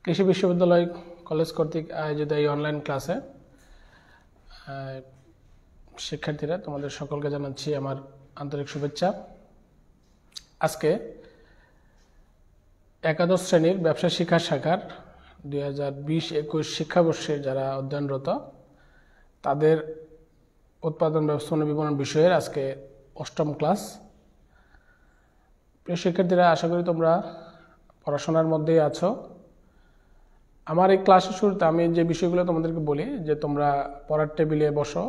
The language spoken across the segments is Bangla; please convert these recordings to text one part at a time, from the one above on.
কৃষি বিশ্ববিদ্যালয় কলেজ কর্তৃক আয়োজিত এই অনলাইন ক্লাসে শিক্ষার্থীরা তোমাদের সকলকে জানাচ্ছি আমার আন্তরিক শুভেচ্ছা। আজকে একাদশ শ্রেণীর ব্যবসা শিক্ষা শাখার 2020-21 শিক্ষাবর্ষে যারা অধ্যয়নরত তাদের উৎপাদন ব্যবস্থাপনা বিপণন বিষয়ের আজকে 8ম ক্লাস। প্রিয় শিক্ষার্থীরা, আশা করি তোমরা পড়াশোনার মধ্যেই আছো। আমার এই ক্লাসের শুরুতে আমি যে বিষয়গুলো তোমাদেরকে বলি যে তোমরা পড়ার টেবিলে বসো,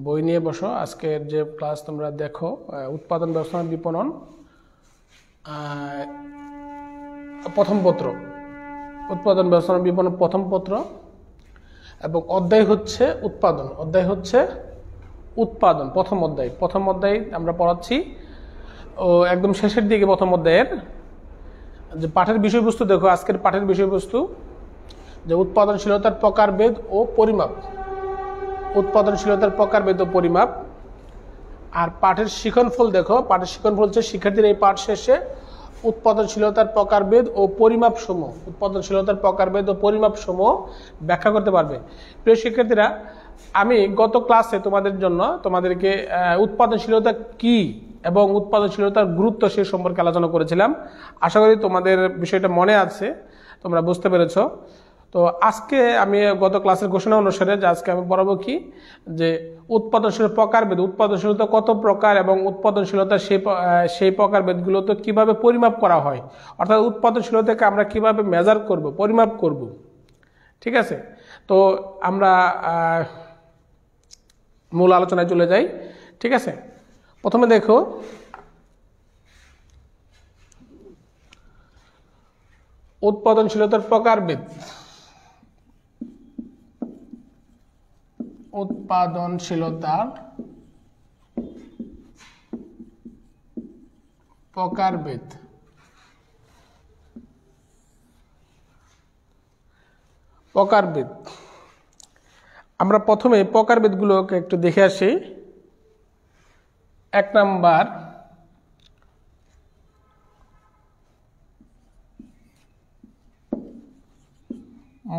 বই নিয়ে বসো। আজকের যে ক্লাস তোমরা দেখো উৎপাদন ব্যবস্থাপনা বিপণন প্রথম পত্র, উৎপাদন ব্যবস্থাপনা বিপণন প্রথম পত্র এবং অধ্যায় হচ্ছে উৎপাদন। অধ্যায় হচ্ছে উৎপাদন, প্রথম অধ্যায় আমরা পড়াচ্ছি ও একদম শেষের দিকে প্রথম অধ্যায়ের যে পাঠের বিষয়বস্তু দেখো। আজকের পাঠের বিষয়বস্তু যে উৎপাদনশীলতার প্রকারভেদ ও পরিমাপ, উৎপাদনশীলতার প্রকারভেদ ও পরিমাপ। আর পাঠের শিক্ষণফল দেখো, পাঠের শিক্ষণফল হচ্ছে শিক্ষার্থীর এই পাঠ শেষে উৎপাদনশীলতার প্রকারভেদ ও পরিমাপ সমূহ, উৎপাদনশীলতার প্রকারভেদ ও পরিমাপ সমূহ ব্যাখ্যা করতে পারবে। প্রিয় শিক্ষার্থীরা, আমি গত ক্লাসে তোমাদেরকে উৎপাদনশীলতা কি এবং উৎপাদনশীলতার গুরুত্ব সে সম্পর্কে আলোচনা করেছিলাম। আশা করি তোমাদের বিষয়টা মনে আছে, তোমরা বুঝতে পেরেছ। তো আজকে আমি গত ক্লাসের ঘোষণা অনুসারে যে আজকে আমি পড়াবো কি যে উৎপাদনশীল প্রকারভেদ, উৎপাদনশীলতা কত প্রকার এবং উৎপাদনশীলতা সেই প্রকারভেদগুলো তো কিভাবে পরিমাপ করা হয়, অর্থাৎ উৎপাদনশীলতাকে আমরা কিভাবে মেজার করব, পরিমাপ করব। ঠিক আছে, তো আমরা মূল আলোচনায় চলে যাই। ঠিক আছে, প্রথমে দেখো উৎপাদনশীলতার প্রকারভেদ। উৎপাদনশীলতার প্রকারভেদ। প্রকারভেদ আমরা প্রথমে প্রকারভেদগুলোকে একটু দেখে আসি। 1 নাম্বার,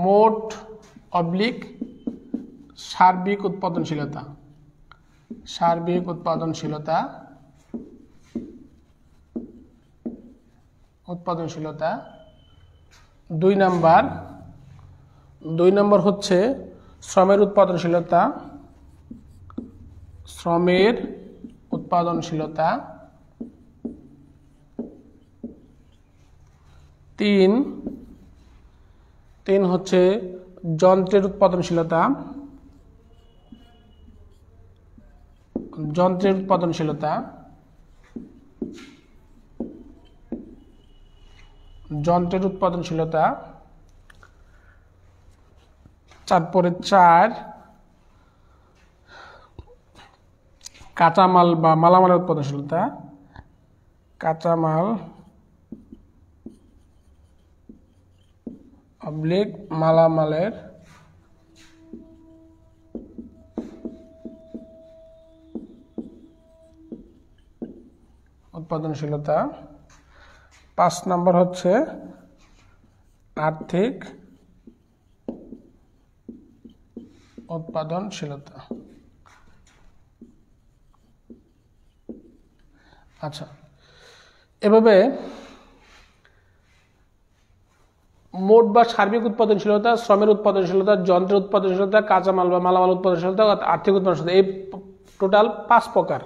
মোট অবলিক সার্বিক উৎপাদনশীলতা। সার্বিক উৎপাদনশীলতা, উৎপাদনশীলতা। 2 নাম্বার হচ্ছে শ্রমের উৎপাদনশীলতা। শ্রমের উৎপাদনশীলতা। 3 হচ্ছে যন্ত্রের উৎপাদনশীলতা। যন্ত্রের উৎপাদনশীলতা। যন্ত্রের উৎপাদনশীলতা। তারপরে 4 কাঁচামাল বা মালামালের উৎপাদনশীলতা। কাঁচামাল অবলিক মালামালের উৎপাদনশীলতা। 5 নাম্বার হচ্ছে আর্থিক উৎপাদনশীলতা। আচ্ছা, এভাবে মোট বা সার্বিক উৎপাদনশীলতা, শ্রমের উৎপাদনশীলতা, যন্ত্রের উৎপাদনশীলতা, কাঁচামাল বা মালামাল উৎপাদনশীলতা, আর্থিক উৎপাদনশীলতা, এই টোটাল 5 প্রকার।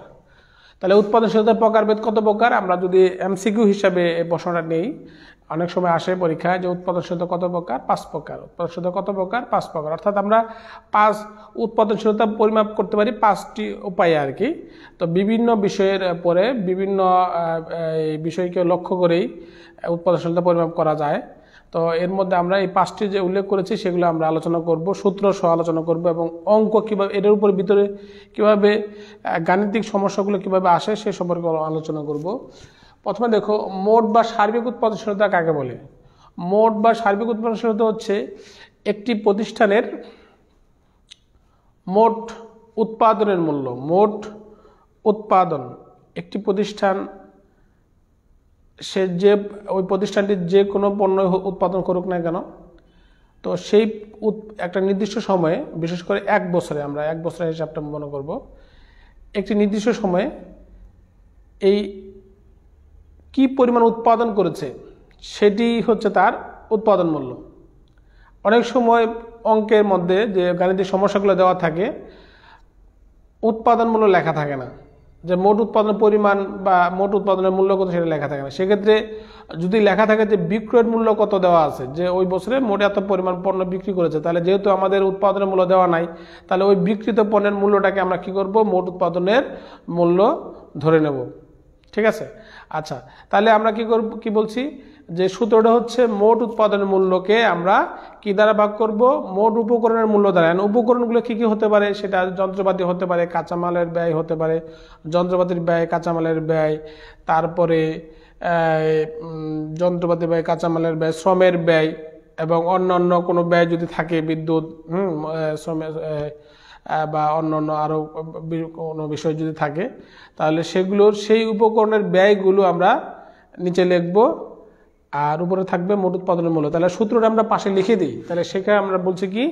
তাহলে উৎপাদনশীলতার প্রকারভেদ কত প্রকার? আমরা যদি এমসিকিউ হিসাবে এই প্রশ্নটা নেই, অনেক সময় আসে পরীক্ষায় যে উৎপাদনশীলতা কত প্রকার? 5 প্রকার। উৎপাদনশীলতা কত প্রকার? 5 প্রকার। অর্থাৎ আমরা 5 উৎপাদনশীলতা পরিমাপ করতে পারি 5টি উপায়ে আর কি। তো বিভিন্ন বিষয়ের পরে বিভিন্ন বিষয়কে লক্ষ্য করেই উৎপাদনশীলতা পরিমাপ করা যায়। তো এর মধ্যে আমরা এই 5টি যে উল্লেখ করেছি সেগুলো আমরা আলোচনা করব, সূত্র সহ আলোচনা করব এবং অঙ্ক কিভাবে এর উপর ভিতরে কিভাবে গাণিতিক সমস্যাগুলো কিভাবে আসে সে সম্পর্কে আলোচনা করব। প্রথমে দেখো মোট বা সার্বিক উৎপাদনশীলতা কাকে বলে? মোট বা সার্বিক উৎপাদনশীলতা হচ্ছে একটি প্রতিষ্ঠানের মোট উৎপাদনের মূল্য। মোট উৎপাদন, একটি প্রতিষ্ঠান সে যে ওই প্রতিষ্ঠানটির যে কোনো পণ্য উৎপাদন করুক না কেন, তো সেই একটা নির্দিষ্ট সময়ে, বিশেষ করে 1 বছরে, আমরা 1 বছরের হিসাবটা মনে করব, একটি নির্দিষ্ট সময়ে এই কি পরিমাণ উৎপাদন করেছে সেটি হচ্ছে তার উৎপাদন মূল্য। অনেক সময় অঙ্কের মধ্যে যে গাণিতিক সমস্যাগুলো দেওয়া থাকে, উৎপাদন মূল্য লেখা থাকে না, যে মোট উৎপাদনের পরিমাণ বা মোট উৎপাদনের মূল্য কত সেটা লেখা থাকে না। সেক্ষেত্রে যদি লেখা থাকে যে বিক্রয়ের মূল্য কত দেওয়া আছে, যে ওই বছরে মোট এত পরিমাণ পণ্য বিক্রি করেছে, তাহলে যেহেতু আমাদের উৎপাদনের মূল্য দেওয়া নাই, তাহলে ওই বিক্রিত পণ্যের মূল্যটাকে আমরা কি করব, মোট উৎপাদনের মূল্য ধরে নেব। ঠিক আছে? আচ্ছা, তাহলে আমরা কি বলছি, যে সূত্রটা হচ্ছে মোট উৎপাদনের মূল্যকে আমরা কি দ্বারা ভাগ করব, মোট উপকরণের মূল্য দ্বারা। উপকরণগুলো কি কি হতে পারে, সেটা যন্ত্রপাতি হতে পারে, কাঁচামালের ব্যয় হতে পারে, যন্ত্রপাতির ব্যয়, কাঁচামালের ব্যয়, তারপরে যন্ত্রপাতি ব্যয়, কাঁচামালের ব্যয়, শ্রমের ব্যয়, এবং অন্যান্য কোনো ব্যয় যদি থাকে, বিদ্যুৎ, শ্রমের বা অন্যান্য আরও কোনো বিষয় যদি থাকে, তাহলে সেগুলোর সেই উপকরণের ব্যয়গুলো আমরা নিচে লিখব, আর উপরে থাকবে মোট উৎপাদনের মূল্য। তাহলে সূত্রটা আমরা পাশে লিখে দিই। তাহলে সেখানে আমরা বলছি কি,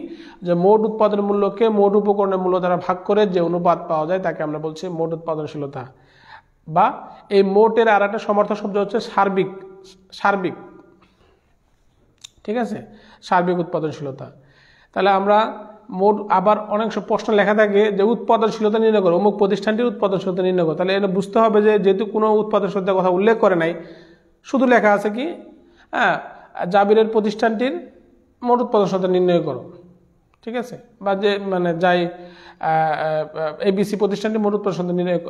যে মোট উৎপাদনের মূল্যকে মোট উপকরণের মূল্য দ্বারা ভাগ করে যে অনুপাত পাওয়া যায় তাকে আমরা বলছি মোট উৎপাদনশীলতা, বা এই মোটের আর একটা সমার্থক শব্দ হচ্ছে সার্বিক। ঠিক আছে? সার্বিক উৎপাদনশীলতা। তাহলে আমরা মোট, আবার অনেক প্রশ্ন লেখা থাকে যে উৎপাদনশীলতা নির্ণয় করো, অমুক প্রতিষ্ঠানটির উৎপাদনশীলতা নির্ণয় করো। তাহলে এটা বুঝতে হবে যে যেহেতু কোনো উৎপাদনশীলতার কথা উল্লেখ করে নাই, শুধু লেখা আছে কি, জাবিরের প্রতিষ্ঠানটির মোট উৎপাদনশীলতা নির্ণয় করো। ঠিক আছে? বা যে যাই এবিসি প্রতিষ্ঠানটির মোট উৎপাদনশীলতা নির্ণয়,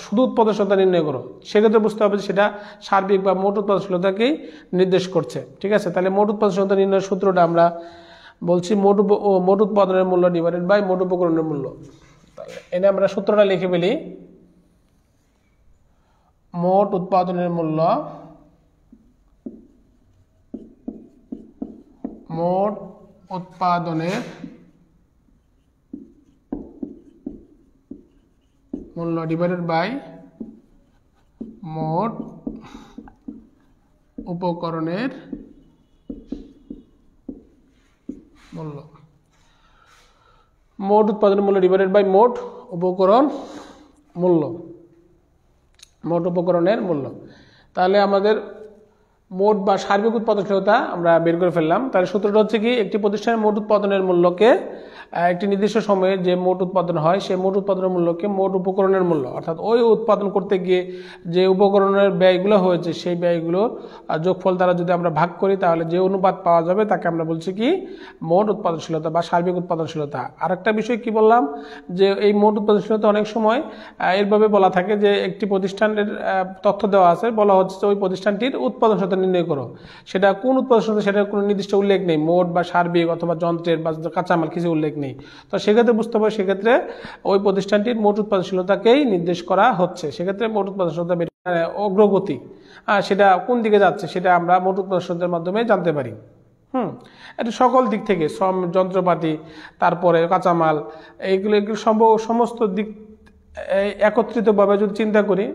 শুধু উৎপাদনশীলতা নির্ণয় করো, সেক্ষেত্রে বুঝতে হবে যে সেটা সার্বিক বা মোট উৎপাদনশীলতাকেই নির্দেশ করছে। ঠিক আছে? তাহলে মোট উৎপাদনশীলতা নির্ণয়ের সূত্রটা আমরা বলছি মোট উৎপাদনের মূল্য ডিভাইডেড বাই মোট উপকরণের মূল্য। এনে আমরা সূত্রটা লিখে ফেলি, মোট উৎপাদনের মূল্য মোট উৎপাদনের মূল্য ডিভাইডেড বাই মোট উপকরণের মূল্য। মোট উৎপাদনের মূল্য ডিভাইডেড বাই মোট উপকরণ মূল্য, মোট উপকরণের মূল্য। তাহলে আমাদের মোট বা সার্বিক উৎপাদনশীলতা আমরা বের করে ফেললাম। তাহলে সূত্রটা হচ্ছে কি, একটি প্রতিষ্ঠানের মোট উৎপাদনের মূল্যকে একটি নির্দিষ্ট সময়ে যে মোট উৎপাদন হয় সেই মোট উৎপাদনের মূল্যকে মোট উপকরণের মূল্য, অর্থাৎ ওই উৎপাদন করতে গিয়ে যে উপকরণের ব্যয়গুলো হয়েছে সেই ব্যয়গুলো যোগফল দ্বারা যদি আমরা ভাগ করি, তাহলে যে অনুপাত পাওয়া যাবে তাকে আমরা বলছি কি, মোট উৎপাদনশীলতা বা সার্বিক উৎপাদনশীলতা। আরেকটা বিষয় কি বললাম, যে এই মোট উৎপাদনশীলতা অনেক সময় এরভাবে বলা থাকে যে একটি প্রতিষ্ঠানের তথ্য দেওয়া আছে, বলা হচ্ছে যে ওই প্রতিষ্ঠানটির উৎপাদনশীলতা নির্ণয় করো। সেটা কোন উৎপাদনশীলতা, সেটার কোনো নির্দিষ্ট উল্লেখ নেই, মোট বা সার্বিক অথবা যন্ত্রের বা কাঁচামাল কিছু উল্লেখ নেই। তো সেক্ষেত্রে বুঝতে হবে, সেক্ষেত্রে ওই প্রতিষ্ঠানটির মোট উৎপাদনশীলতাকেই নির্দেশ করা হচ্ছে। সেক্ষেত্রে মোট উৎপাদনশীলতা অগ্রগতি, সেটা কোন দিকে যাচ্ছে সেটা আমরা মোট উৎপাদনশীলতার মাধ্যমে জানতে পারি। এটা সকল দিক থেকে, শ্রম, যন্ত্রপাতি, তারপরে কাঁচামাল, এইগুলো সমস্ত দিক একত্রিতভাবে যদি চিন্তা করি,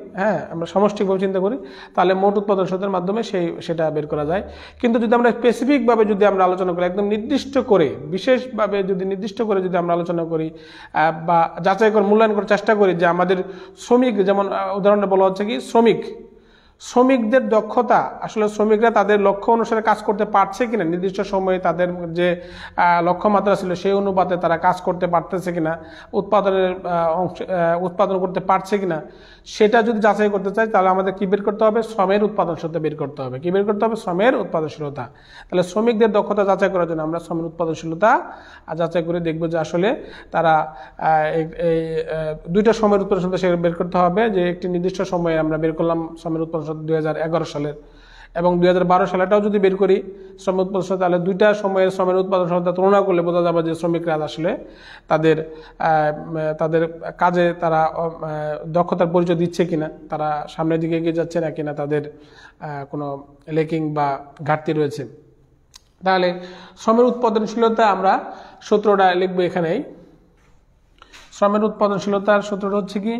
আমরা সমষ্টিকভাবে চিন্তা করি, তাহলে মোট উৎপাদনশীলতার মাধ্যমে সেটা বের করা যায়। কিন্তু যদি আমরা স্পেসিফিকভাবে যদি আমরা আলোচনা করি, একদম নির্দিষ্ট করে, বিশেষভাবে যদি নির্দিষ্ট করে যদি আমরা আলোচনা করি বা যাচাই করে মূল্যায়ন করার চেষ্টা করি, যে আমাদের শ্রমিক, যেমন উদাহরণে বলা হচ্ছে কি, শ্রমিকদের দক্ষতা, আসলে শ্রমিকরা তাদের লক্ষ্য অনুসারে কাজ করতে পারছে কিনা, নির্দিষ্ট সময়ে তাদের যে লক্ষ্যমাত্রা ছিল সেই অনুপাতে তারা কাজ করতে পারতেছে কিনা, উৎপাদন করতে পারছে কিনা, সেটা যদি যাচাই করতে চাই, তাহলে আমাদের কি বের করতে হবে, শ্রমের উৎপাদনশীলতা বের করতে হবে। কি বের করতে হবে? শ্রমের উৎপাদনশীলতা। তাহলে শ্রমিকদের দক্ষতা যাচাই করার জন্য আমরা শ্রমের উৎপাদনশীলতা যাচাই করে দেখব যে আসলে তারা এই দুইটা সময়ের উৎপাদনশীলতা সেটা বের করতে হবে। যে একটি নির্দিষ্ট সময়ে আমরা বের করলাম শ্রমের উৎপাদনশীলতা 2011 সালের, এবং 2012 সালেটাও যদি বের করি শ্রম উৎপাদনশীলতা, তাহলে দুইটা সময়ের শ্রমের উৎপাদনশীলতা তুলনা করলে বোঝা যাবে যে শ্রমিকরা আসলে তাদের কাজে তারা দক্ষতার পরিচয় দিচ্ছে কিনা, তারা সামনের দিকে এগিয়ে যাচ্ছে না কিনা, তাদের কোনো লেকিং বা ঘাটতি রয়েছে। তাহলে শ্রমের উৎপাদনশীলতা আমরা সূত্রটা লিখবো এখানেই। শ্রমের উৎপাদনশীলতার সূত্রটা হচ্ছে কি,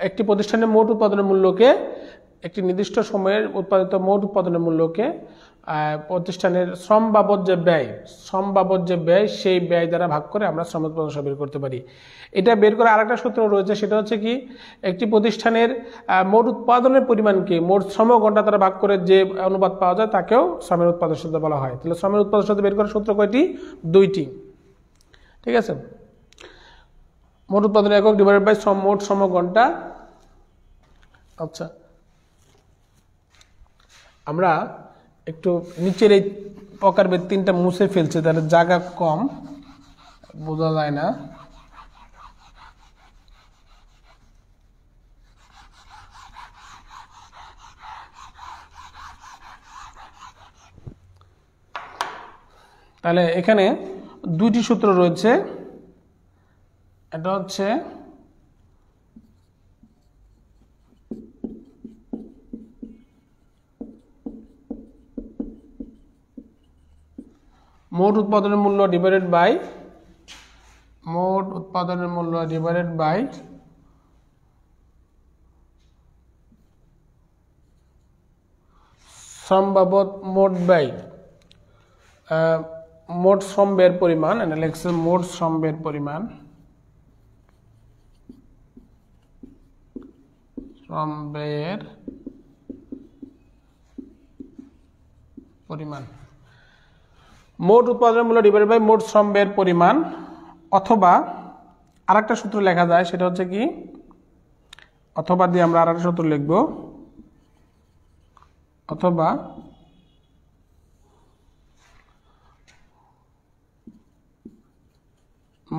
একটি প্রতিষ্ঠানের মোট উৎপাদনের মূল্যকে একটি নির্দিষ্ট সময়ের উৎপাদিত মোট উৎপাদনের মূল্যকে প্রতিষ্ঠানের শ্রম বাবদ যে ব্যয় সেই ব্যয় দ্বারা ভাগ করে আমরা শ্রম উৎপাদন বের করতে পারি। এটা বের করার আরেকটা সূত্র রয়েছে, সেটা হচ্ছে কি একটি প্রতিষ্ঠানের মোট উৎপাদনের পরিমাণকে মোট শ্রম ঘন্টা দ্বারা ভাগ করে যে অনুপাত পাওয়া যায় তাকেও শ্রমের উৎপাদন সূত্র বলা হয়। তাহলে শ্রমের উৎপাদন সূত্র বের করার সূত্র কয়টি? 2টি। ঠিক আছে, মোট উৎপাদনের একক ডিভাইডেড বাই মোট শ্রম ঘন্টা। আচ্ছা, আমরা একটু নিচের এই প্রকারভেদ 3টা মুছে ফেলছি, তাহলে জায়গা কম, বোঝা যায় না। তাহলে এখানে 2টি সূত্র রয়েছে। এটা হচ্ছে মোট উৎপাদনের মূল্য ডিভাইডেড বাই শ্রম বাবদ মোট ব্যয়, মোট শ্রম ব্যয়ের পরিমাণ, মোট শ্রম ব্যয়ের পরিমাণ, মোট উৎপাদনের মূল্য ডিভাইডেড বাই মোট শ্রম ব্যয়ের পরিমাণ, অথবা আরেকটা সূত্র লেখা যায়, সেটা হচ্ছে কি অথবা দিয়ে আমরা আরেকটা সূত্র লিখব, অথবা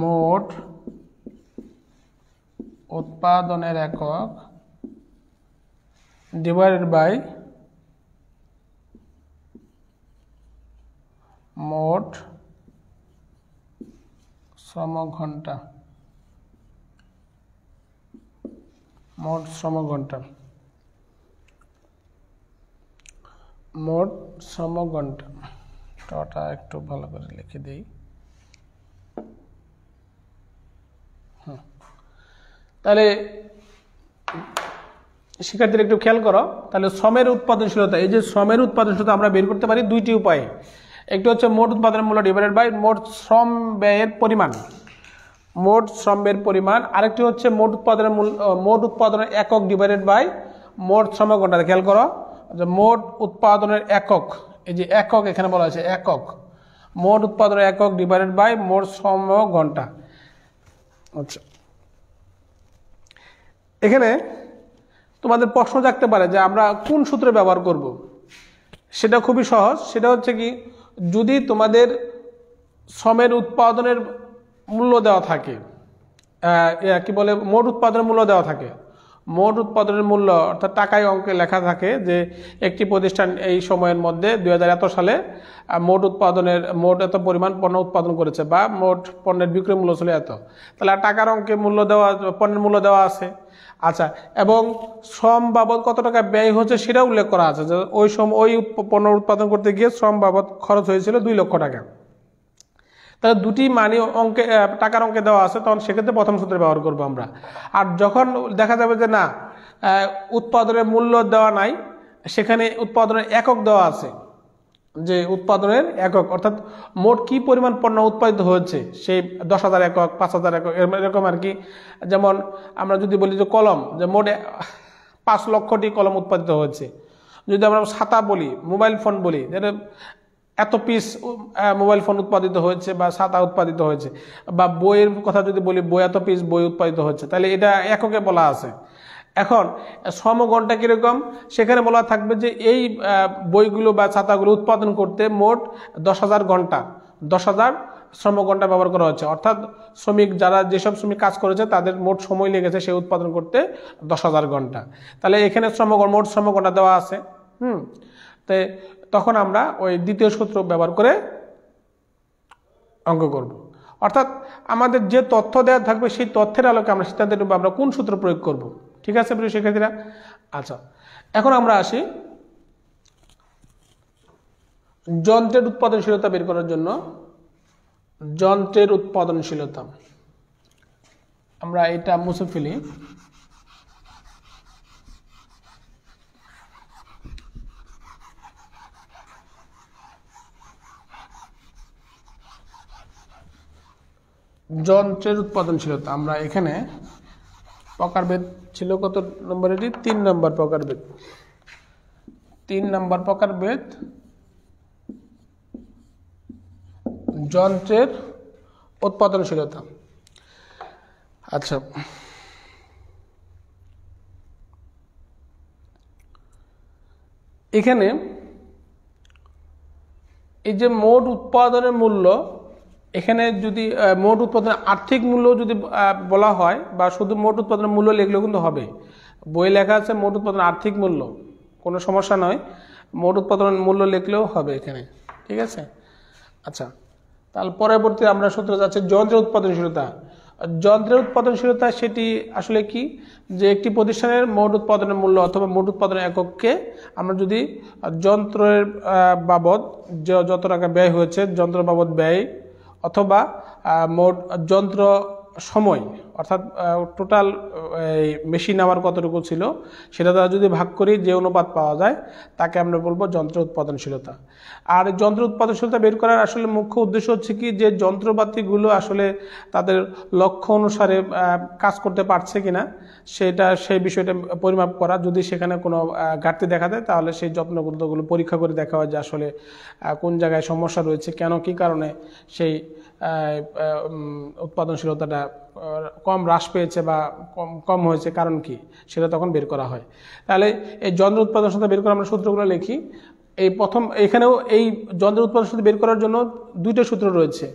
মোট উৎপাদনের একক ডিভাইডেড বাই মোট শ্রম ঘন্টা, মোট শ্রম ঘন্টা। টাটা একটু ভালো করে লিখে দিই। তাহলে শিক্ষার্থীরা একটু খেয়াল করো, তাহলে শ্রমের উৎপাদনশীলতা, এই যে শ্রমের উৎপাদনশীলতা আমরা বের করতে পারি 2টি উপায়ে। একটি হচ্ছে মোট উৎপাদনের মূল্য ডিভাইডেড বাই মোট শ্রম ব্যয়ের পরিমাণ, আরেকটি হচ্ছে মোট উৎপাদনের একক ডিভাইডেড বাই মোট শ্রম ঘন্টা। খেয়াল করো যে মোট উৎপাদনের একক, এই যে একক এখানে বলা হয়েছে একক, মোট উৎপাদনের একক ডিভাইডেড বাই মোট শ্রম ঘন্টা। আচ্ছা, এখানে তোমাদের প্রশ্ন জাগতে পারে যে আমরা কোন সূত্র ব্যবহার করব। সেটা খুবই সহজ, সেটা হচ্ছে কি যদি তোমাদের শ্রমের উৎপাদনের মূল্য দেওয়া থাকে, কি বলে মোট উৎপাদনের মূল্য দেওয়া থাকে, মোট উৎপাদনের মূল্য অর্থাৎ টাকায় অঙ্কে লেখা থাকে যে একটি প্রতিষ্ঠান এই সময়ের মধ্যে 2000 সালে মোট এত পরিমাণ পণ্য উৎপাদন করেছে, বা মোট পণ্যের বিক্রয় মূল্য ছিল এত, তাহলে টাকার অঙ্কে পণ্যের মূল্য দেওয়া আছে। আচ্ছা, এবং শ্রম বাবদ কত টাকা ব্যয় হচ্ছে সেটা উল্লেখ করা আছে, যে ওই পণ্য উৎপাদন করতে গিয়ে শ্রম বাবদ খরচ হয়েছিল 2 লক্ষ টাকা। তাহলে 2টি মানি অঙ্কে টাকার অঙ্কে দেওয়া আছে, তখন সেক্ষেত্রে প্রথম সূত্র ব্যবহার করবো আমরা। আর যখন দেখা যাবে যে না উৎপাদনের মূল্য দেওয়া নাই, সেখানে উৎপাদনের একক দেওয়া আছে, যে উৎপাদনের একক অর্থাৎ মোট কি পরিমাণ পণ্য উৎপাদিত হয়েছে, সেই 10,000 একক, 5,000 একক এরকম আর কি। যেমন আমরা যদি বলি যে কলম, যে মোট 5 লক্ষটি কলম উৎপাদিত হয়েছে। যদি আমরা ছাতা বলি, মোবাইল ফোন বলি, যেটা এত পিস মোবাইল ফোন উৎপাদিত হয়েছে বা ছাতা উৎপাদিত হয়েছে, বা বইয়ের কথা যদি বলি বই এত পিস বই উৎপাদিত হচ্ছে, তাহলে এটা এককে বলা আছে। এখন শ্রম ঘন্টা কিরকম, সেখানে বলা থাকবে যে এই বইগুলো বা ছাতাগুলো উৎপাদন করতে মোট 10,000 ঘন্টা, 10,000 শ্রম ঘন্টা ব্যবহার করা হচ্ছে, অর্থাৎ যেসব শ্রমিক কাজ করেছে তাদের মোট সময় লেগেছে সে উৎপাদন করতে 10,000 ঘন্টা। তাহলে এখানে মোট শ্রম ঘন্টা দেওয়া আছে। তাই তখন আমরা ওই দ্বিতীয় সূত্র ব্যবহার করে অঙ্ক করব। অর্থাৎ আমাদের যে তথ্য দেওয়া থাকবে সেই তথ্যের আলোকে আমরা সিদ্ধান্ত নেব আমরা কোন সূত্র প্রয়োগ করব। ঠিক আছে প্রিয় শিক্ষার্থীরা? আচ্ছা, এখন আমরা আসি যন্ত্রের উৎপাদনশীলতা বের করার জন্য। যন্ত্রের উৎপাদনশীলতা আমরা এটা মুছে ফেলি। যন্ত্রের উৎপাদনশীলতা। আমরা এখানে প্রকারভেদ ছিল কত নম্বর, এটি 3 নম্বর প্রকারভেদ। 3 নম্বর প্রকারভেদ যন্ত্রের উৎপাদনশীলতা। আচ্ছা, এখানে এই যে মোট উৎপাদনের মূল্য, এখানে যদি মোট উৎপাদনের আর্থিক মূল্য যদি বলা হয় বা শুধু মোট উৎপাদনের মূল্য লিখলেও কিন্তু হবে। বই লেখা আছে মোট উৎপাদনের আর্থিক মূল্য, কোনো সমস্যা নয়, মোট উৎপাদনের মূল্য লিখলেও হবে এখানে, ঠিক আছে। আচ্ছা, তাহলে পরবর্তী আমরা সূত্র যাচ্ছে যন্ত্রের উৎপাদনশীলতা। যন্ত্রের উৎপাদনশীলতা সেটি আসলে কি, যে একটি প্রতিষ্ঠানের মোট উৎপাদনের মূল্য অথবা মোট উৎপাদনের একককে আমরা যদি যন্ত্রের বাবদ যত টাকা ব্যয় হয়েছে, যন্ত্র বাবদ ব্যয় অথবা মোট যন্ত্র সময়, অর্থাৎ টোটাল এই মেশিন আমার কতটুকু ছিল সেটা দ্বারা যদি ভাগ করি যে অনুপাত পাওয়া যায় তাকে আমরা বলবো যন্ত্র উৎপাদনশীলতা। আর যন্ত্র উৎপাদনশীলতা বের করার আসলে মুখ্য উদ্দেশ্য হচ্ছে কি, যে যন্ত্রপাতিগুলো আসলে তাদের লক্ষ্য অনুসারে কাজ করতে পারছে কিনা সেই বিষয়টা পরিমাপ করা। যদি সেখানে কোনো ঘাটতি দেখা দেয় তাহলে সেই যত্নগুলো পরীক্ষা করে দেখা হয় যে আসলে কোন জায়গায় সমস্যা রয়েছে, কেন কি কারণে সেই উৎপাদনশীলতাটা কম হ্রাস পেয়েছে বা কম হয়েছে, কারণ কি সেটা তখন বের করা হয়। তাহলে এই যন্ত্র উৎপাদনশীলতা বের করে আমরা সূত্রগুলো লিখি। এই প্রথম এখানেও এই যন্ত্র উৎপাদনশীলতা বের করার জন্য 2টি সূত্র রয়েছে।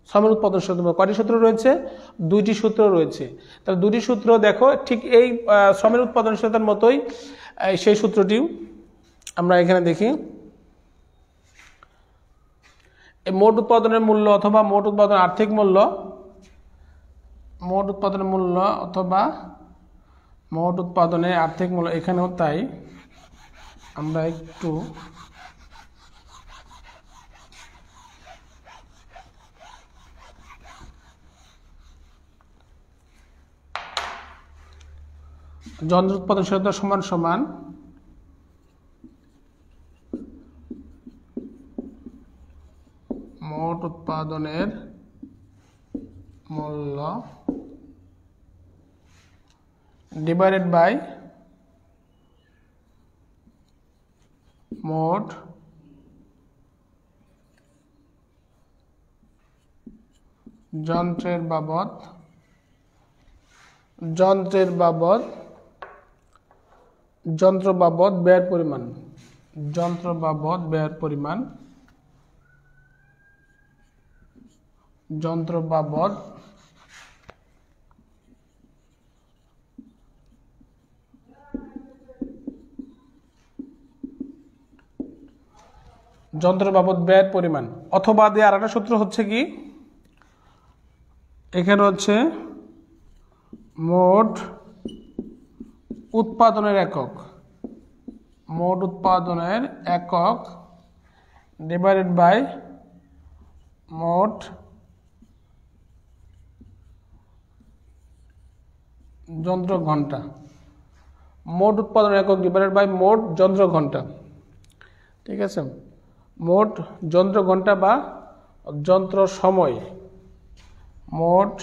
শ্রমের উৎপাদনশীলতা কয়টি সূত্র রয়েছে? 2টি সূত্র রয়েছে। তাহলে 2টি সূত্র দেখো ঠিক এই শ্রমের উৎপাদনশীলতার মতোই সেই সূত্রটি আমরা এখানে দেখি। মোট উৎপাদনের মূল্য অথবা মোট উৎপাদনের আর্থিক মূল্য, মোট উৎপাদনের মূল্য অথবা মোট উৎপাদনের আর্থিক মূল্য, এখানেও তাই। আমরা একটু যন্ত্র উৎপাদনশীলতা সমান সমান মোট উৎপাদনের মূল্য ডিভাইডেড বাই মোট যন্ত্রের বাবদ যন্ত্র বাবদ ব্যয়ের পরিমাণ, যন্ত্র বাবদ ব্যয়ের পরিমাণ, যন্ত্র বাবদ ব্যয়ের পরিমাণ। অথবা দিয়ে আর একটা সূত্র হচ্ছে কি, এখানে হচ্ছে মোট উৎপাদনের একক, মোট উৎপাদনের একক ডিভাইডেড বাই মোট যন্ত্র ঘন্টা, মোট উৎপাদনের একক ডিভাইডেড বাই মোট যন্ত্র ঘন্টা, ঠিক আছে। মোট যন্ত্র ঘন্টা বা যন্ত্র সময়, মোট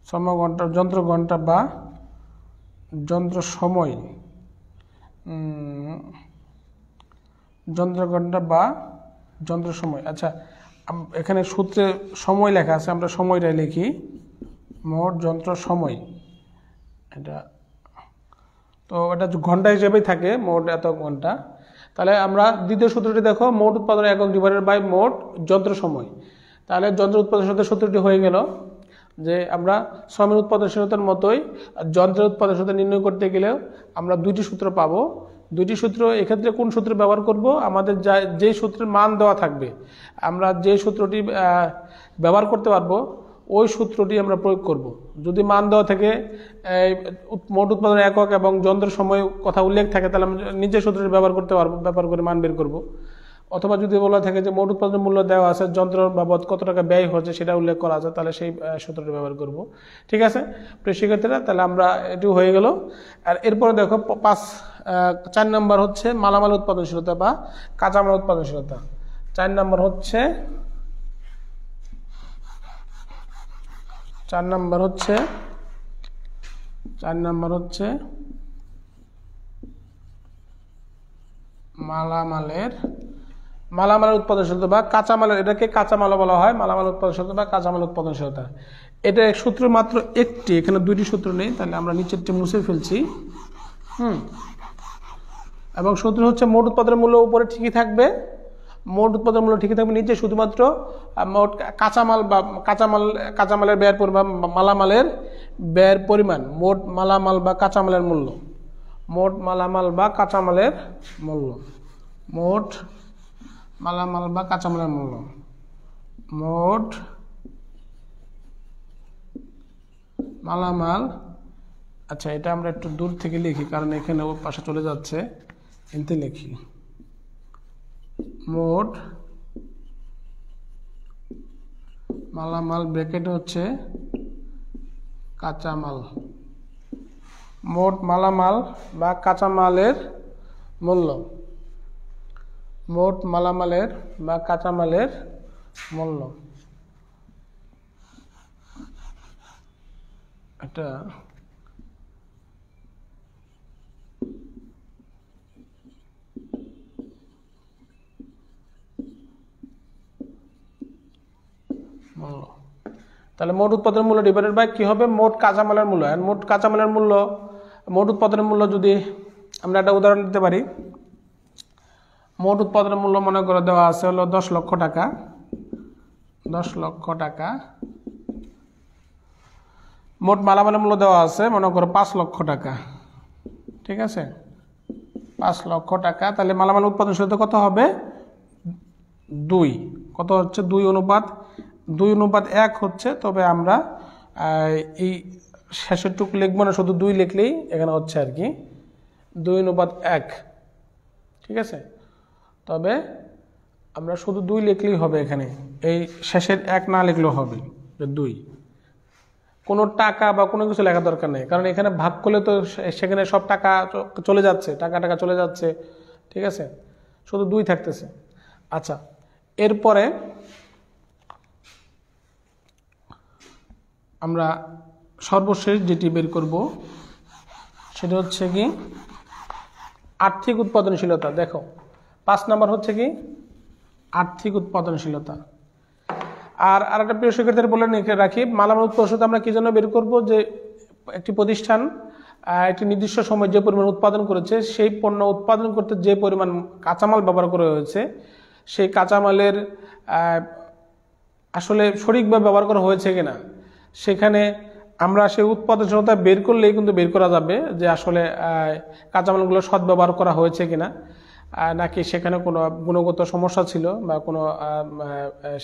সময় ঘন্টা, যন্ত্র ঘন্টা বা যন্ত্র সময়, যন্ত্র ঘন্টা বা যন্ত্র সময়। আচ্ছা, এখানে সূত্রে সময় লেখা আছে, আমরা সময়টা লিখি মোট যন্ত্র সময়। এটা তো এটা ঘন্টা হিসেবেই থাকে, মোট এত ঘন্টা। তাহলে আমরা দ্বিতীয় সূত্রটি দেখো, মোট উৎপাদনের একক ডিভাইডেড বাই মোট যন্ত্র সময়। তাহলে যন্ত্র উৎপাদনশীলতার সূত্রটি হয়ে গেল যে আমরা শ্রমের উৎপাদনশীলতার মতোই যন্ত্রের উৎপাদনশীলতা নির্ণয় করতে গেলেও আমরা 2টি সূত্র পাবো। 2টি সূত্র, এক্ষেত্রে কোন সূত্র ব্যবহার করব, আমাদের যে সূত্রের মান দেওয়া থাকবে আমরা যে সূত্রটি ব্যবহার করতে পারবো ওই সূত্রটি আমরা প্রয়োগ করব। যদি মান দেওয়া থেকে মোট উৎপাদনের একক এবং যন্ত্র সময় কথা উল্লেখ থাকে তাহলে আমরা নিজের সূত্রটি ব্যবহার করতে পারবো, ব্যবহার করে মান বের করব। অথবা যদি বলা থাকে যে মোট উৎপাদনের মূল্য দেওয়া আছে, যন্ত্র বাবদ কত টাকা ব্যয় হচ্ছে সেটা উল্লেখ করা আছে, তাহলে সেই সূত্রটি ব্যবহার করব। ঠিক আছে প্রিয় শিক্ষার্থীরা, তাহলে আমরা এটি হয়ে গেল। আর এরপরে দেখো 4 নম্বর হচ্ছে মালামাল উৎপাদনশীলতা বা কাঁচামাল উৎপাদনশীলতা। 4 নম্বর হচ্ছে 4 নাম্বার হচ্ছে মালামালের উৎপাদনশীলতা বা কাঁচামালের, এটাকে কাঁচামালও বলা হয়, মালামাল উৎপাদনশীলতা বা কাঁচামাল উৎপাদনশীলতা। এটা সূত্র মাত্র একটি, এখানে দুইটি সূত্র নেই, তাহলে আমরা নিচেরটি মুছে ফেলছি। এবং সূত্র হচ্ছে মোট উৎপাদনের মূল্য উপরে ঠিকই থাকবে, নিচে শুধুমাত্র মোট কাঁচামাল বা কাঁচামালের ব্যয়ের পরিমাণ, মালামালের ব্যয়ের পরিমাণ, মোট মালামাল বা কাঁচামালের মূল্য, মোট মালামাল বা কাঁচামালের মূল্য, মোট মালামাল বা কাঁচামালের মূল্য, মোট মালামাল। আচ্ছা, এটা আমরা একটু দূর থেকে লিখি, কারণ এখানে ওর পাশে চলে যাচ্ছে, এতে লিখি মোট মালামাল ব্র্যাকেট হচ্ছে কাঁচামাল, মোট মালামাল বা কাঁচামালের মূল্য, মোট মালামালের বা কাঁচামালের মূল্য। এটা তাহলে মোট উৎপাদনের মূল্য ডিভাইডেড বাই কি হবে, মোট কাঁচামালের মূল্য। আর মোট কাঁচামালের মূল্য, মোট উৎপাদনের মূল্য, যদি আমরা একটা উদাহরণ দিতে পারি, মোট উৎপাদনের মূল্য মনে করে দেওয়া আছে হলো 10 লক্ষ টাকা, 10 লক্ষ টাকা। মোট মালামালের মূল্য দেওয়া আছে মনে করো 5 লক্ষ টাকা, ঠিক আছে, 5 লক্ষ টাকা। তাহলে মালামাল উৎপাদনশীলতা কত হবে, 2, কত হচ্ছে 2:1 হচ্ছে। তবে আমরা এই শেষের টুকু লিখবো না, শুধু 2 লিখলেই এখানে হচ্ছে আর কি 2:1, ঠিক আছে। তবে আমরা শুধু 2 লিখলেই হবে, এখানে এই শেষের 1 না লিখলেও হবে, 2। কোনো টাকা বা কোনো কিছু লেখা দরকার নেই, কারণ এখানে ভাগ করলে তো সেখানে সব টাকা চলে যাচ্ছে, টাকা চলে যাচ্ছে, ঠিক আছে, শুধু 2 থাকতেছে। আচ্ছা, এরপরে আমরা সর্বশেষ যেটি বের করব সেটা হচ্ছে কি আর্থিক উৎপাদনশীলতা। দেখো 5 নাম্বার হচ্ছে কি আর্থিক উৎপাদনশীলতা। আর একটা প্রিয় শিক্ষার্থীদের বলে রাখি, মালামাল উৎপাদনশীলতা আমরা কি জন্য বের করব, যে একটি প্রতিষ্ঠান একটি নির্দিষ্ট সময় যে পরিমাণ উৎপাদন করেছে, সেই পণ্য উৎপাদন করতে যে পরিমাণ কাঁচামাল ব্যবহার করা হয়েছে, সেই কাঁচামালের আসলে সঠিকভাবে ব্যবহার করা হয়েছে কিনা, সেখানে আমরা সেই উৎপাদনশীলতা বের করলেই কিন্তু বের করা যাবে যে আসলে কাঁচামালগুলো সদ্ব্যবহার করা হয়েছে কিনা, নাকি সেখানে কোনো গুণগত সমস্যা ছিল বা কোনো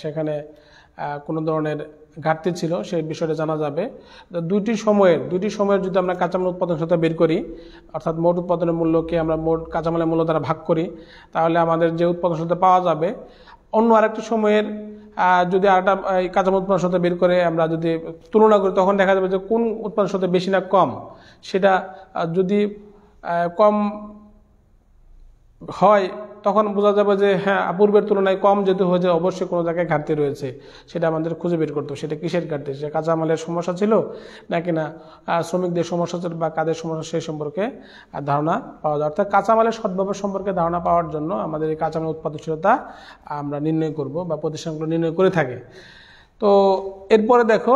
সেখানে কোনো ধরনের ঘাটতি ছিল, সেই বিষয়টা জানা যাবে। দুইটি সময়ের যদি আমরা কাঁচামাল উৎপাদনশীলতা বের করি, অর্থাৎ মোট উৎপাদনের মূল্যকে আমরা মোট কাঁচামালের মূল্য দ্বারা ভাগ করি, তাহলে আমাদের যে উৎপাদনশীলতা পাওয়া যাবে, অন্য আরেকটি সময়ের যদি আরেকটা কাঁচামাল উৎপাদনশীলতা বের করে আমরা যদি তুলনা করি, তখন দেখা যাবে যে কোন উৎপাদনশীলতা বেশি না কম। সেটা যদি কম হয় তখন বোঝা যাবে যে হ্যাঁ, পূর্বের তুলনায় কম যেহেতু হয়েছে, অবশ্যই কোনো জায়গায় ঘাটতি রয়েছে, সেটা আমাদের খুঁজে বের করতে হবে। সেটা কিসের ঘাটতি, সেটা কাঁচামালের সমস্যা ছিল নাকি না শ্রমিকদের সমস্যা ছিল বা কাদের সমস্যা, সেই সম্পর্কে ধারণা পাওয়া যায়। অর্থাৎ কাঁচামালের সদ্ব্যবহার সম্পর্কে ধারণা পাওয়ার জন্য আমাদের এই কাঁচামাল উৎপাদনশীলতা আমরা নির্ণয় করব বা প্রতিষ্ঠানগুলো নির্ণয় করে থাকে। তো এরপরে দেখো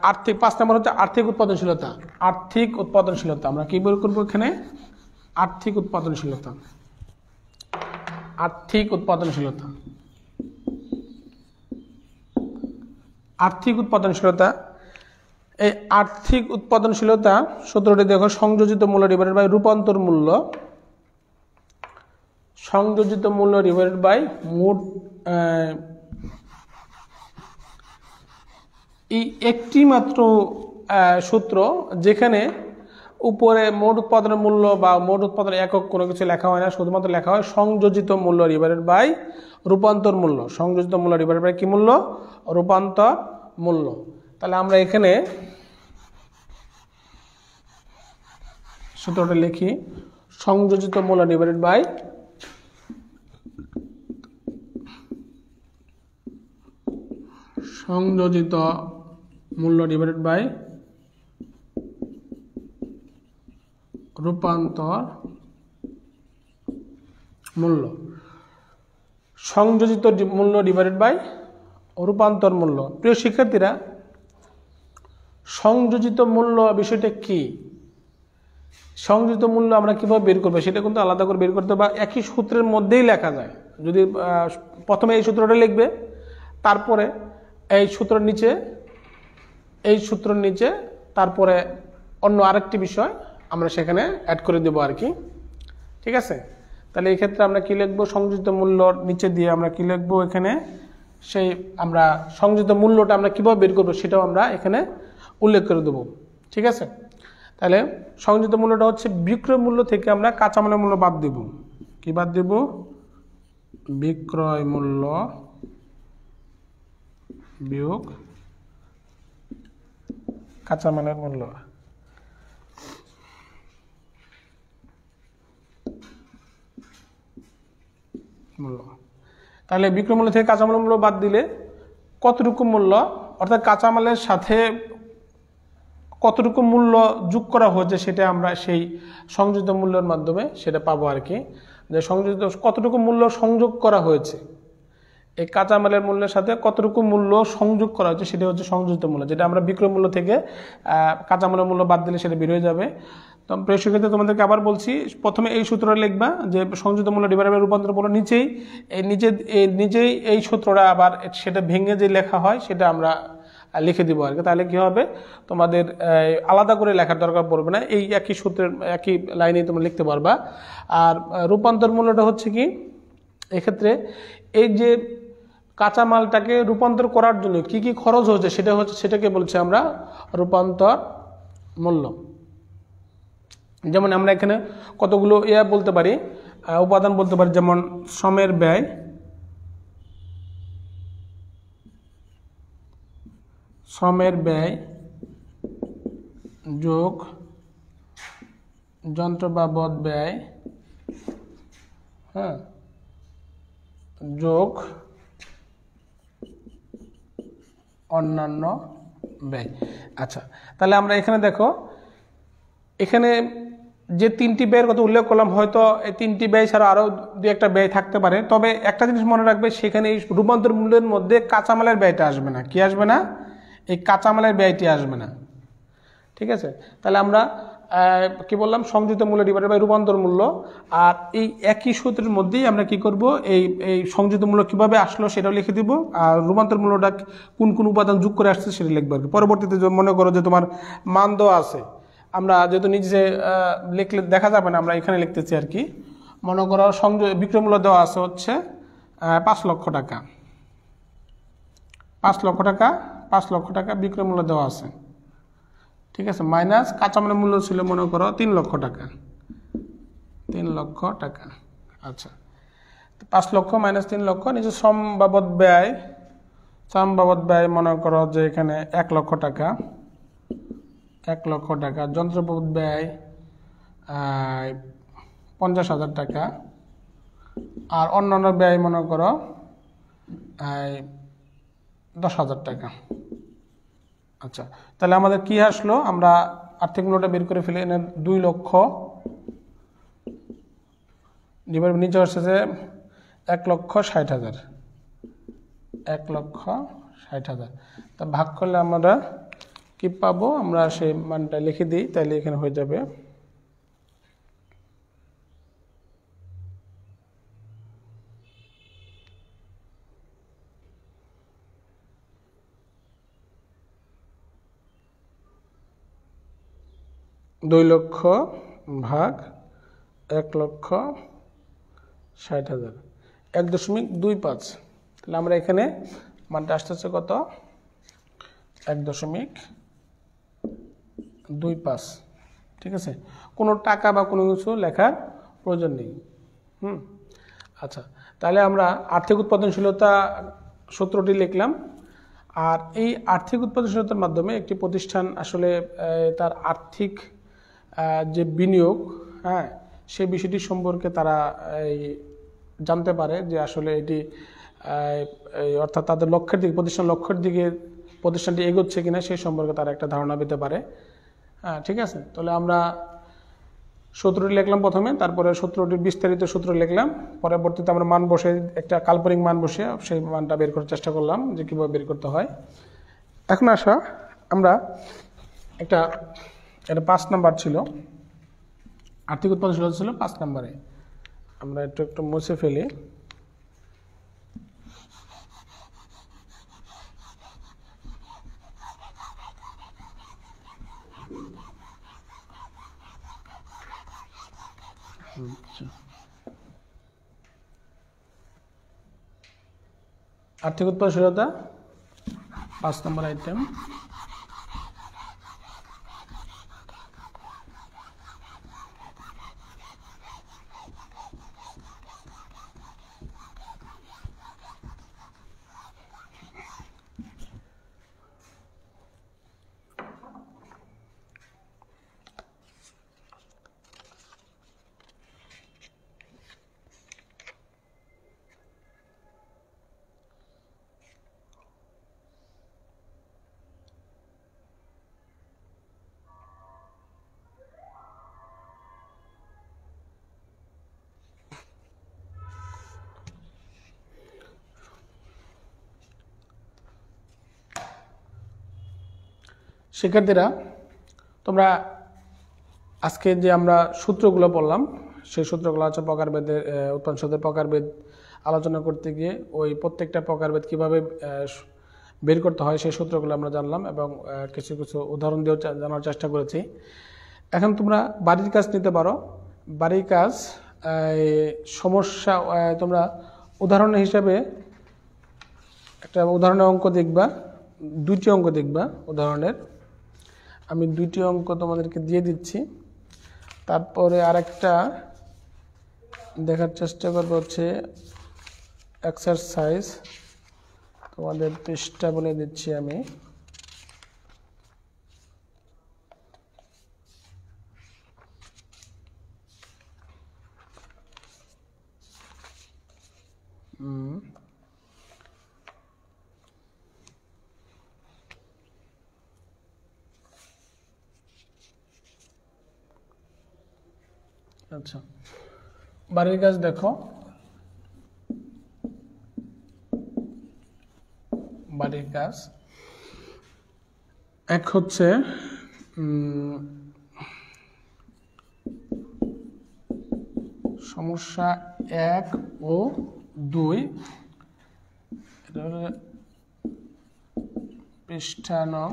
আর্থিক 5 নম্বর হচ্ছে আর্থিক উৎপাদনশীলতা। আর্থিক উৎপাদনশীলতা আমরা কি বের করবো এখানে, আর্থিক উৎপাদনশীলতা। আর্থিক উৎপাদনশীলতা, আর্থিক উৎপাদনশীলতা। এই আর্থিক উৎপাদনশীলতা সূত্রটি দেখো, সংযোজিত মূল্য ডিভাইডেড বাই রূপান্তর মূল্য, সংযোজিত মূল্য ডিভাইডেড বাই মোট। এই একটি মাত্র সূত্র যেখানে উপরে মোট উৎপাদনের মূল্য বা মোট উৎপাদনের একক কোনো কিছু লেখা হয় না, শুধুমাত্র লেখা হয় সংযোজিত মূল্য ডিভাইডেড বাই রূপান্তর মূল্য। সংযোজিত মূল্য ডিভাইডেড বাই কি মূল্য, রূপান্তর মূল্য। তাহলে আমরা এখানে সূত্রটা লিখি, সংযোজিত মূল্য ডিভাইডেড বাই সংযোজিত মূল্য ডিভাইডেড বাই রূপান্তর মূল্য। সংযোজিত মূল্য ডিভাইডেড বাই রূপান্তর মূল্য। প্রিয় শিক্ষার্থীরা, সংযোজিত মূল্য বিষয়টা কি? সংযোজিত মূল্য আমরা কিভাবে বের করবো সেটা কিন্তু আলাদা করে বের করতে বা একই সূত্রের মধ্যেই লেখা যায়। যদি প্রথমে এই সূত্রটা লিখবে, তারপরে এই সূত্রের নিচে তারপরে অন্য আরেকটি বিষয় আমরা সেখানে অ্যাড করে দেবো আর কি। ঠিক আছে? তাহলে এই ক্ষেত্রে আমরা কি লিখবো? সংযোজিত মূল্যর নিচে দিয়ে আমরা কি লিখবো? এখানে সেই আমরা সংযোজিত মূল্যটা আমরা কিভাবে বের করবো সেটাও আমরা এখানে উল্লেখ করে দেবো। ঠিক আছে? তাহলে সংযোজিত মূল্যটা হচ্ছে বিক্রয় মূল্য থেকে আমরা কাঁচামালের মূল্য বাদ দেব। কি বাদ দেব? বিক্রয় মূল্য বিয়োগ কাঁচামালের মূল্য। তাহলে বিক্রয় মূল্য থেকে কাঁচামালের মূল্য বাদ দিলে কতটুকু মূল্য, অর্থাৎ কাঁচামালের সাথে কতটুকু মূল্য যোগ করা হয়েছে সেটা আমরা সেই সংযোজিত মূল্যের মাধ্যমে সেটা পাবো আর কি। যে সংযোজিত কতটুকু মূল্য সংযোগ করা হয়েছে, এই কাঁচামালের মূল্যের সাথে কতটুকু মূল্য সংযোগ করা হয়েছে সেটা হচ্ছে সংযোজিত মূল্য, যেটা আমরা বিক্রয় মূল্য থেকে কাঁচামালের মূল্য বাদ দিলে সেটা বের হয়ে যাবে। তো প্রিয় শিক্ষার্থী, তোমাদেরকে আবার বলছি, প্রথমে এই সূত্রটা লিখবা যে সংযোজিত মূল্য ডিভাইডেড বাই রূপান্তর মূল্য, নিজেই এই সূত্রটা আবার সেটা ভেঙে যে লেখা হয় সেটা আমরা লিখে দিব আর কি। তাহলে কি হবে, তোমাদের আলাদা করে লেখার দরকার পড়বে না, এই একই সূত্রের একই লাইনে তোমরা লিখতে পারবা। আর রূপান্তর মূল্যটা হচ্ছে কি, এক্ষেত্রে এই যে কাঁচামালটাকে রূপান্তর করার জন্য কি কি খরচ হচ্ছে সেটাকে বলছে আমরা রূপান্তর মূল্য। যেমন আমরা এখানে কতগুলো বলতে পারি, উপাদান বলতে পারি, যেমন শ্রমের ব্যয় যোগ যন্ত্র বাবদ ব্যয়, হ্যাঁ, যোগ অন্যান্য ব্যয়। আচ্ছা, তাহলে আমরা এখানে দেখো, এখানে যে তিনটি ব্যয়ের কথা উল্লেখ করলাম, হয়তো এই তিনটি ব্যয় ছাড়া আরও দু একটা ব্যয় থাকতে পারে, তবে একটা জিনিস মনে রাখবে, সেখানে এই রূপান্তর মূল্যের মধ্যে কাঁচামালের ব্যয়টা আসবে না। কি আসবে না? এই কাঁচামালের ব্যয়টি আসবে না। ঠিক আছে? তাহলে আমরা কি বললাম, সংযোজিত মূল্য ডিভাইডেড বাই রূপান্তর মূল্য, আর এই একই সূত্রের মধ্যেই আমরা কি করব, এই সংযোজিত মূল্য কিভাবে আসলো সেটাও লিখে দিব, আর রূপান্তর মূল্যটা কোন কোন উপাদান যোগ করে আসছে সেটা লিখবো আর কি। পরবর্তীতে মনে করো যে তোমার মান দেওয়া আছে, আমরা যেহেতু নিজে লিখলে দেখা যাবে না, আমরা এখানে লিখতেছি আর কি। মনে করো বিক্রয় মূল্য দেওয়া আছে হচ্ছে 5 লক্ষ টাকা, 5 লক্ষ টাকা বিক্রয় মূল্য দেওয়া আছে। ঠিক আছে? মাইনাস কাঁচামালের মূল্য ছিল মনে করো 3 লক্ষ টাকা, 3 লক্ষ টাকা। আচ্ছা, 5 লক্ষ মাইনাস 3 লক্ষ, নিচে শ্রম বাবদ ব্যয় মনে করো যে এখানে 1 লক্ষ টাকা, 1 লক্ষ টাকা। যন্ত্র বাবদ ব্যয় 50,000 টাকা, আর অন্যান্য ব্যয় মনে করো 10,000 টাকা। আচ্ছা, তাহলে আমাদের কি আসলো, আমরা আর্থিক মূল্যটা বের করে ফেলে, এনে 2 লক্ষ ডিভাইড নিচে আসছে যে 1,60,000, 1,60,000। তা ভাগ করলে আমরা কি পাবো, আমরা সেই মানটা লিখে দিই, তাহলে এখানে হয়ে যাবে দুই লক্ষ ভাগ 1,60,000, 1.25। তাহলে আমরা এখানে মানটা আসতেছে কত, 1.25। ঠিক আছে? কোনো টাকা বা কোনো কিছু লেখার প্রয়োজন নেই। আচ্ছা, তাহলে আমরা আর্থিক উৎপাদনশীলতা সূত্রটি লিখলাম। আর এই আর্থিক উৎপাদনশীলতার মাধ্যমে একটি প্রতিষ্ঠান আসলে তার আর্থিক যে বিনিয়োগ, সেই বিষয়টি সম্পর্কে তারা জানতে পারে যে আসলে এটি অর্থাৎ তাদের লক্ষ্যের দিকে প্রতিষ্ঠানটি এগোচ্ছে কিনা সেই সম্পর্কে তারা একটা ধারণা পেতে পারে। ঠিক আছে, তাহলে আমরা সূত্রটি লিখলাম প্রথমে, তারপরে সূত্রটির বিস্তারিত সূত্র লিখলাম, পরবর্তীতে আমরা মান বসে একটা কাল্পনিক মান বসে সেই মানটা বের করার চেষ্টা করলাম যে কীভাবে বের করতে হয়। এখন আসা আমরা এটা 5 নাম্বার ছিল, আর্থিক উৎপাদনশীলতা ছিল 5 নাম্বারে। আমরা একটু মুছে ফেলি। আর্থিক উৎপাদনশীলতা 5 নম্বর আইটেম। শিক্ষার্থীরা, তোমরা আজকে যে আমরা সূত্রগুলো বললাম সেই সূত্রগুলো হচ্ছে প্রকারভেদের উৎপাদনশীলতার প্রকারভেদ আলোচনা করতে গিয়ে ওই প্রত্যেকটা প্রকারভেদ কীভাবে বের করতে হয় সেই সূত্রগুলো আমরা জানলাম এবং কিছু কিছু উদাহরণ দিয়েও জানার চেষ্টা করেছি। এখন তোমরা বাড়ির কাজ নিতে পারো। বাড়ির কাজ সমস্যা তোমরা উদাহরণ হিসাবে একটা উদাহরণের অঙ্ক দেখবা, 2টি অঙ্ক দেখবা উদাহরণের। আমি 2টি অঙ্ক তোমাদেরকে দিয়ে দিচ্ছি, তারপরে আরেকটা দেখার চেষ্টা করবো হচ্ছে এক্সারসাইজ। তোমাদের পৃষ্ঠা বলে দিচ্ছি আমি। আচ্ছা, বাড়ির কাজ দেখো। বাড়ির কাজ এক হচ্ছে সমস্যা 1 ও 2, এটা হলো পৃষ্ঠা নং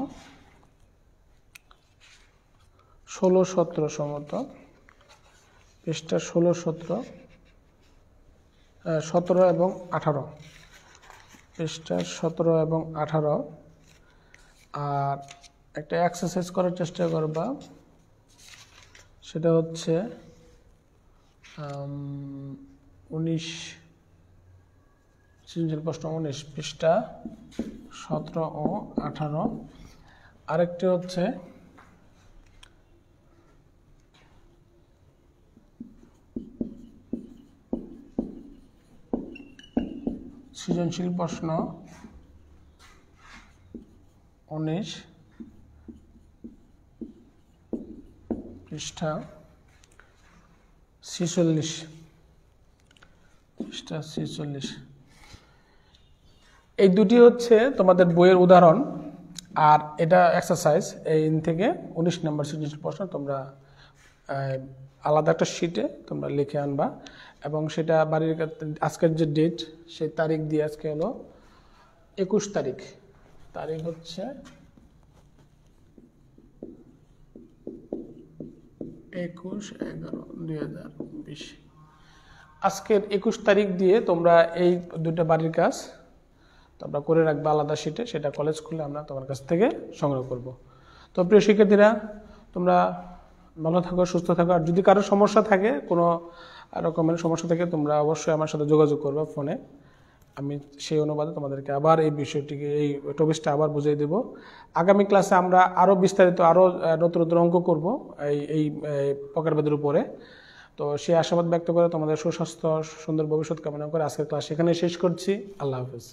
16-17 সমত, পৃষ্ঠা 16-17, 17 এবং 18, পৃষ্ঠা 17 এবং 18। আর একটা এক্সারসাইজ করার চেষ্টা করবা, সেটা হচ্ছে 19 সৃজনশীল প্রশ্ন 19, পৃষ্ঠা 17 ও 18। আরেকটি হচ্ছে সৃজনশীল প্রশ্ন 19, পৃষ্ঠা 46, পৃষ্ঠা 46। এই দুটি হচ্ছে তোমাদের বইয়ের উদাহরণ, আর এটা এক্সারসাইজ। এই থেকে 19 নম্বর সৃজনশীল প্রশ্ন তোমরা আলাদা একটা শিটে তোমরা লিখে আনবা এবং সেটা বাড়ির আজকের যে ডেট সেই তারিখ দিয়ে, আজকে হলো 21 তারিখ, তারিখ হচ্ছে 21/11/2020। আজকের 21 তারিখ দিয়ে তোমরা এই দুটো বাড়ির কাজ তোমরা করে রাখবা আলাদা শিটে, সেটা কলেজ খুলে আমরা তোমার কাছ থেকে সংগ্রহ করব। তো প্রিয় শিক্ষার্থীরা, তোমরা ভালো থাকো, সুস্থ থাকো। আর যদি কারো সমস্যা থাকে, কোনো রকমের সমস্যা থাকে, তোমরা অবশ্যই আমার সাথে যোগাযোগ করবে ফোনে। আমি সেই অনুবাদে তোমাদেরকে আবার এই বিষয়টিকে, এই টপিকটা আবার বুঝিয়ে দেব। আগামী ক্লাসে আমরা আরও বিস্তারিত, আরও নতুন নতুন অঙ্ক করব এই প্রকারভেদের উপরে। তো সেই আশাবাদ ব্যক্ত করে তোমাদের সুস্বাস্থ্য সুন্দর ভবিষ্যৎ কামনা করে আজকের ক্লাস এখানে শেষ করছি। আল্লাহ হাফেজ।